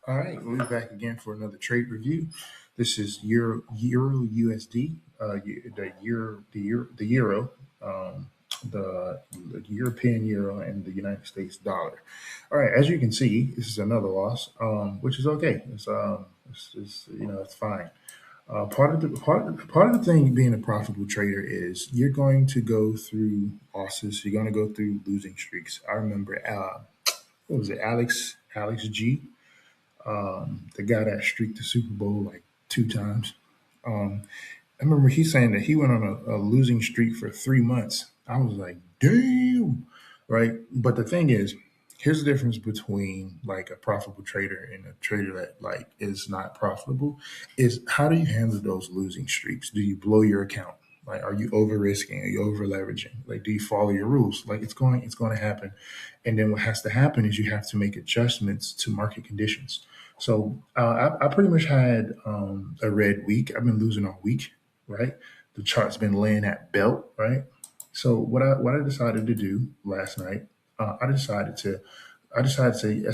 All right, we'll be back again for another trade review. This is Euro USD, the euro, the European euro, and the United States dollar. All right, as you can see, this is another loss, which is okay. It's fine. Part of the thing being a profitable trader is you're going to go through losses. You're going to go through losing streaks. I remember, what was it, Alex G, the guy that streaked the Super Bowl like two times. I remember he saying that he went on a losing streak for 3 months. I was like, damn, right? But the thing is, here's the difference between like a profitable trader and a trader that like is not profitable. Is how do you handle those losing streaks? Do you blow your account? Like, are you over risking? Are you over leveraging? Like, do you follow your rules? Like, it's going to happen. And then what has to happen is you have to make adjustments to market conditions. So I pretty much had a red week. I've been losing all week, right? The chart's been laying at belt, right? So what I decided to do last night, I said,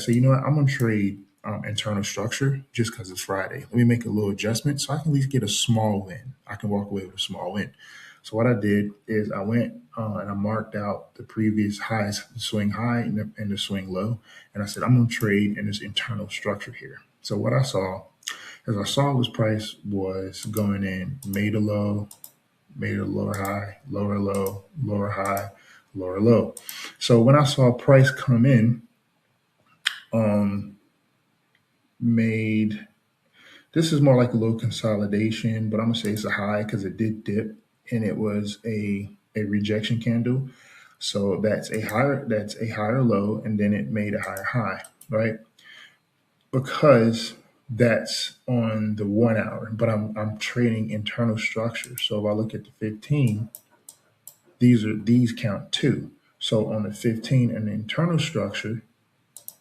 you know what, I'm gonna trade internal structure just because it's Friday. Let me make a little adjustment so I can at least get a small win. I can walk away with a small win. So what I did is I went and I marked out the previous highs, the swing high and the swing low, and I said I'm gonna trade in this internal structure here. So what I saw is I saw this price was going in, made a low, made a lower high, lower low, lower high, lower low. So when I saw price come in, um, made this is more like a little consolidation, but I'm gonna say it's a high because it did dip and it was a rejection candle. So that's a higher low, and then it made a higher high, right? Because that's on the 1 hour, but I'm trading internal structure. So if I look at the 15, these count too. So on the 15 and the internal structure,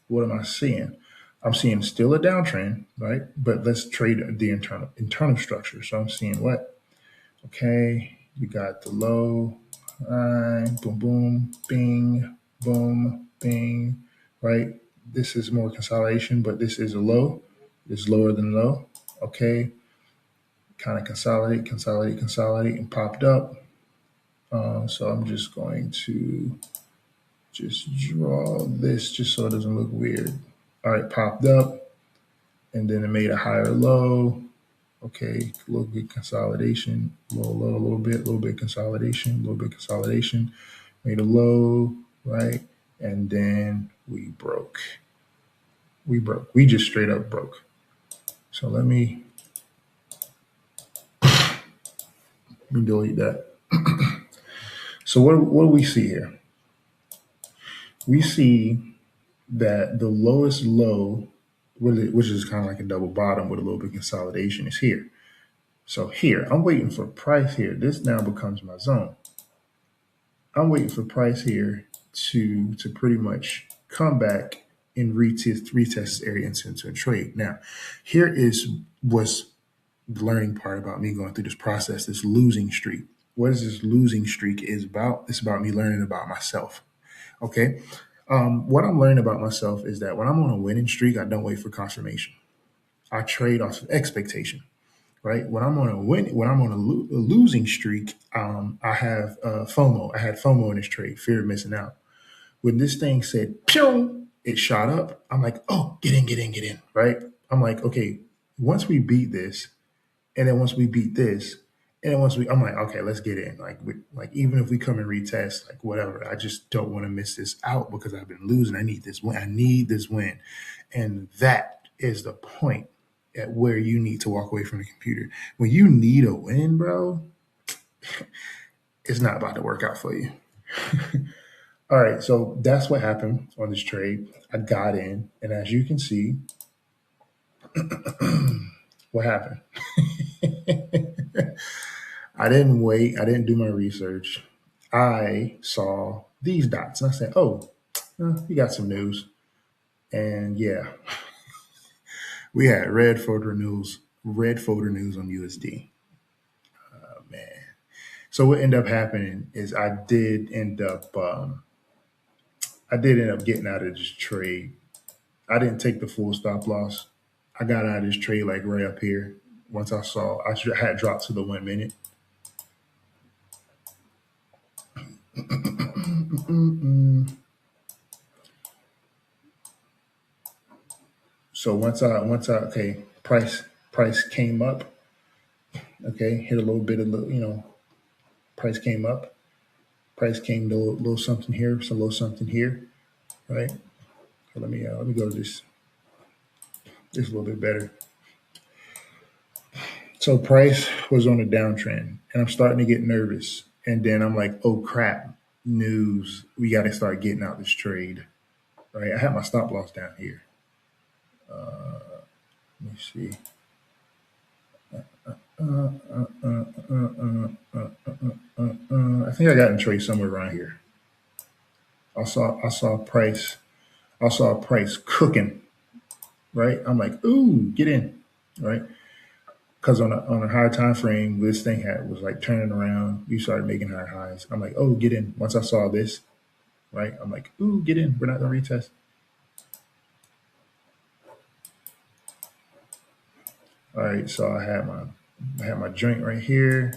what am I seeing? I'm seeing still a downtrend, right? But let's trade the internal structure. So I'm seeing what? Okay, we got the low, boom, boom, bing, boom, bing, right? This is more consolidation, but this is a low. It's lower than low. Okay, kind of consolidate, and popped up. So I'm just going to just draw this just so it doesn't look weird. All right, popped up, and then it made a higher low. Okay, a little bit consolidation, low, low, a little bit consolidation, a little bit consolidation, made a low, right? And then we broke. We broke. We just straight up broke. So let me delete that. So what do we see here? We see that the lowest low, which is kind of like a double bottom with a little bit of consolidation, is here. So here, I'm waiting for price here. This now becomes my zone. I'm waiting for price here to pretty much come back and retest this area into a trade. Now, here is what's the learning part about me going through this process, this losing streak. What is this losing streak is about? It's about me learning about myself. Okay. What I'm learning about myself is that when I'm on a winning streak, I don't wait for confirmation. I trade off of expectation, right? When I'm on a losing streak, I have FOMO. I had FOMO in this trade, fear of missing out. When this thing said pew, it shot up. I'm like, oh, get in, get in, get in, right? I'm like, okay, once we beat this, and then once we beat this, and then I'm like, okay, let's get in. Like even if we come and retest, like whatever, I just don't want to miss this out because I've been losing. I need this win. I need this win, and that is the point at where you need to walk away from the computer. When you need a win, bro, it's not about to work out for you. All right, so that's what happened on this trade. I got in, and as you can see, what happened? I didn't wait. I didn't do my research. I saw these dots, and I said, "Oh, you got some news." And yeah, we had red folder news on USD. Oh, man. So what ended up happening is I did end up getting out of this trade. I didn't take the full stop loss. I got out of this trade like right up here. Once I saw had dropped to the 1 minute. So once I okay, price came up. Okay, hit a little bit of price came up. Price came to a little something here, some little something here, right? So let me go to this a little bit better. So price was on a downtrend, and I'm starting to get nervous. And then I'm like, oh crap, news. We got to start getting out this trade, right? I had my stop loss down here. Let me see. I think I got in trade somewhere around here. I saw price cooking, right? I'm like, ooh, get in, right? Because on a higher time frame, this thing was like turning around. You started making higher highs. I'm like, oh, get in. Once I saw this, right? I'm like, ooh, get in. We're not gonna retest. All right, so I had my joint right here.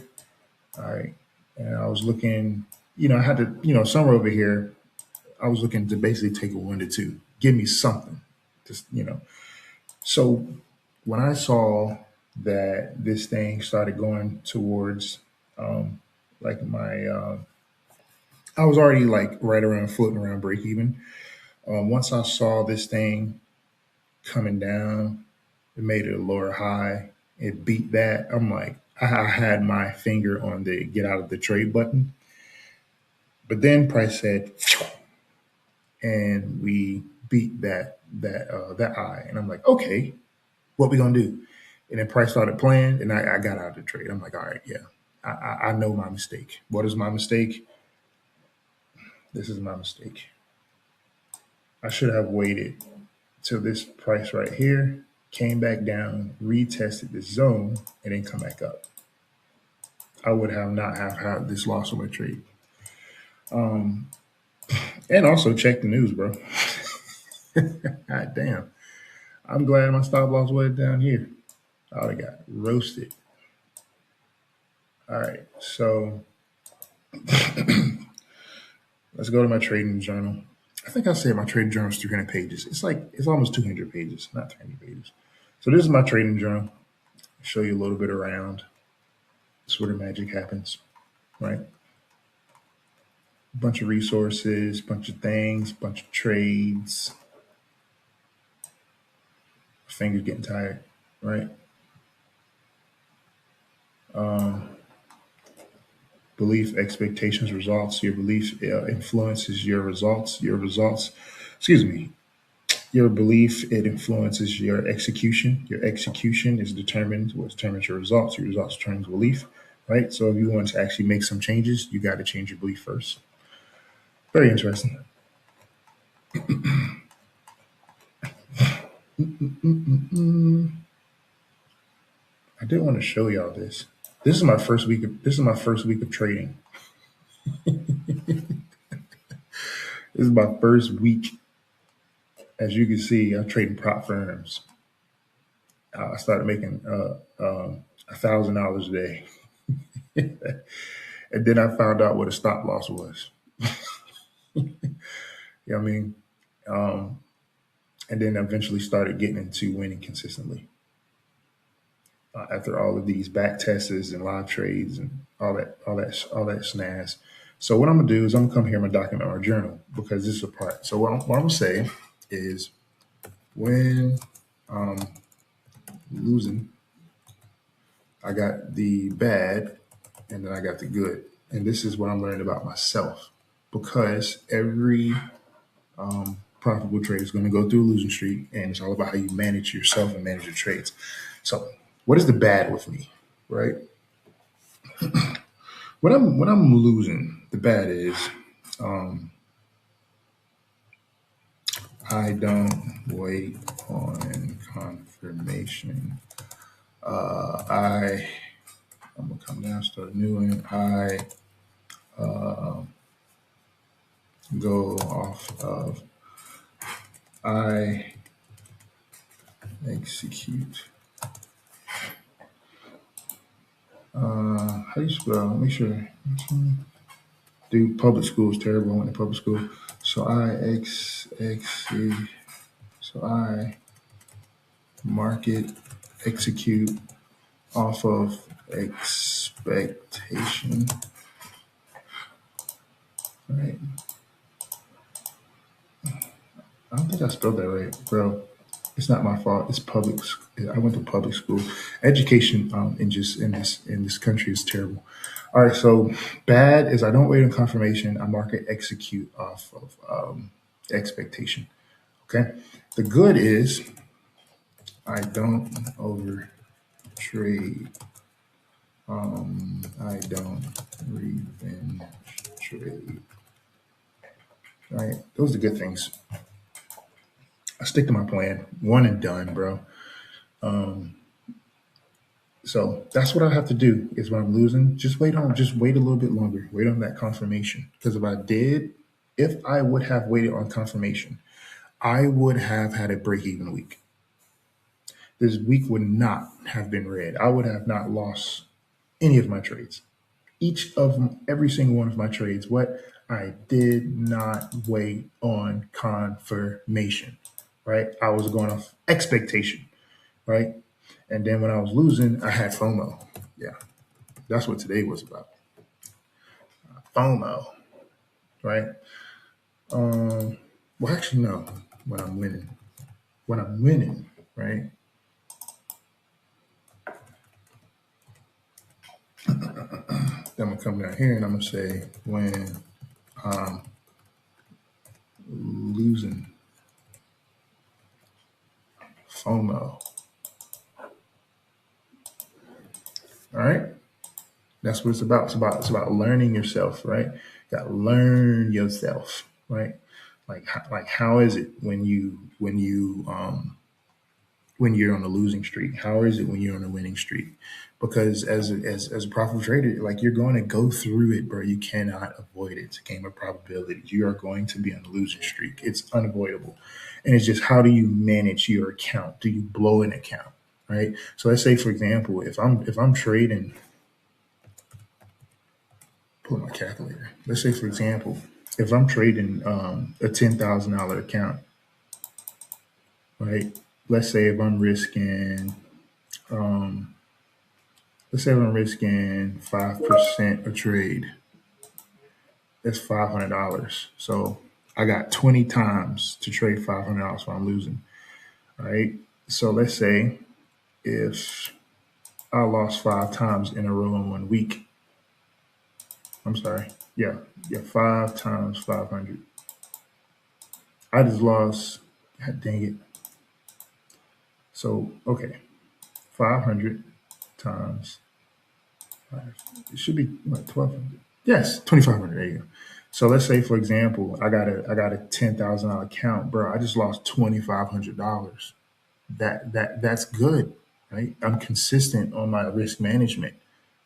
All right, and I was looking. I had to. Somewhere over here, I was looking to basically take a 1 to 2. Give me something. Just. So when I saw that this thing started going towards, like I was already like right around floating around break even. Once I saw this thing coming down, it made it a lower high. It beat that. I'm like, I had my finger on the get out of the trade button, but then price said, and we beat that eye, and I'm like, okay, what we gonna do? And then price started playing, and I got out of the trade. I'm like, all right, yeah, I know my mistake. What is my mistake? This is my mistake. I should have waited till this price right here came back down, retested the zone, and then come back up. I would have not have had this loss on my trade. Um, and also check the news, bro. God damn. I'm glad my stop loss was down here. I would have got roasted. All right, so let's go to my trading journal. I think I said my trading journal is 300 pages. It's almost 200 pages, not 300 pages. So this is my trading journal. I'll show you a little bit around. That's where the magic happens, right? Bunch of resources, bunch of things, bunch of trades. Fingers getting tired, right? Um, Belief, expectations, results. Your belief influences your results. Excuse me. Your belief it influences your execution. Your execution is determined what determines your results. Your results determines belief, right? So if you want to actually make some changes, you got to change your belief first. Very interesting. Mm-mm-mm-mm. I did want to show y'all this. This is my first week of trading. This is my first week. As you can see, I'm trading prop firms. I started making $1,000 a day, and then I found out what a stop loss was. You know what I mean? Um, and then eventually started getting into winning consistently after all of these back tests and live trades and all that snaz. So what I'm gonna do is I'm gonna come here and document our journal because this is a part. So what I'm gonna say is when I'm losing, I got the bad and then I got the good. And this is what I'm learning about myself because every profitable trade is going to go through a losing streak, and it's all about how you manage yourself and manage your trades. So, what is the bad with me, right? When I'm losing, the bad is I don't wait on confirmation. I'm gonna come down, start a new one. I go off of I execute. How do you spell? Make sure. Dude, public school is terrible. I went to public school. So so I market execute off of expectation. Right. I don't think I spelled that right, bro. It's not my fault. It's public. I went to public school. Education in this country is terrible. All right, so bad is I don't wait on confirmation. I market execute off of expectation. Okay. The good is I don't over trade. I don't revenge trade. Right. Those are the good things. I stick to my plan. One and done, bro. So that's what I have to do is when I'm losing, just wait a little bit longer. Wait on that confirmation. Because if I would have waited on confirmation, I would have had a break even week. This week would not have been red. I would have not lost any of my trades. Every single one of my trades, what I did not wait on confirmation, right? I was going off expectation, right? And then when I was losing, I had FOMO. Yeah, that's what today was about. FOMO, right? Well, actually, no. When I'm winning, right? Then I'm gonna come down here and I'm gonna say when I'm losing, FOMO. All right, that's what it's about. It's about learning yourself, right? You got to learn yourself, right? Like how is it when you're on a losing streak? How is it when you're on a winning streak? Because as a profitable trader, like you're going to go through it, bro. You cannot avoid it. It's a game of probabilities. You are going to be on a losing streak. It's unavoidable, and it's just how do you manage your account? Do you blow an account, right? So let's say, for example, if I'm trading, pull my calculator. Let's say, for example, if I'm trading a $10,000 account, right? Let's say if I'm risking um, let's say I'm risking 5% a trade. That's $500. So I got 20 times to trade $500 while I'm losing. All right. So let's say if I lost 5 times in a row in 1 week. I'm sorry. Yeah, 5 times 500. I just lost. God dang it. So okay, 500 times five. It should be what 1,200. Yes, 2,500. There you go. So let's say, for example, I got a $10,000 account, bro. I just lost $2,500. That's good, right? I'm consistent on my risk management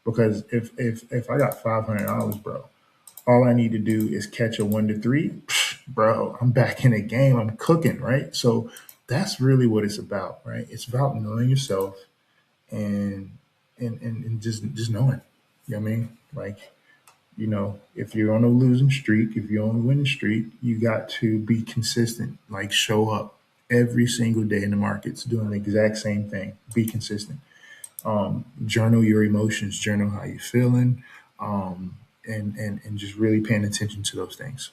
because if I got $500, bro, all I need to do is catch a 1 to 3, bro. I'm back in the game. I'm cooking, right? So that's really what it's about, right? It's about knowing yourself and and just knowing. You know what I mean? Like if you're on a losing streak, if you're on a winning streak, you got to be consistent. Like show up every single day in the markets doing the exact same thing. Be consistent. Journal your emotions, journal how you're feeling, and just really paying attention to those things.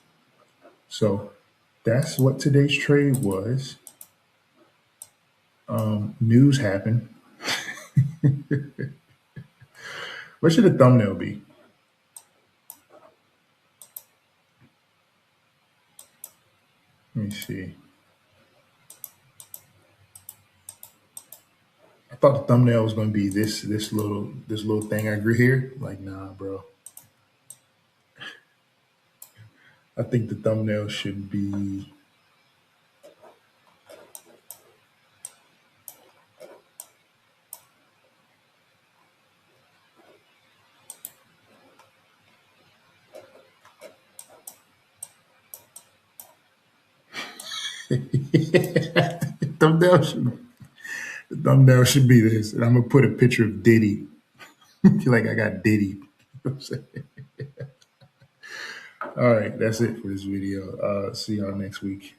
So that's what today's trade was. News happened. What should the thumbnail be? Let me see. I thought the thumbnail was going to be this little thing I grew here. Like, nah, bro. I think the thumbnail should be. Thumbnail should. The thumbnail should be this, and I'm gonna put a picture of Diddy. Feel like I got Diddy. All right, that's it for this video. See y'all next week.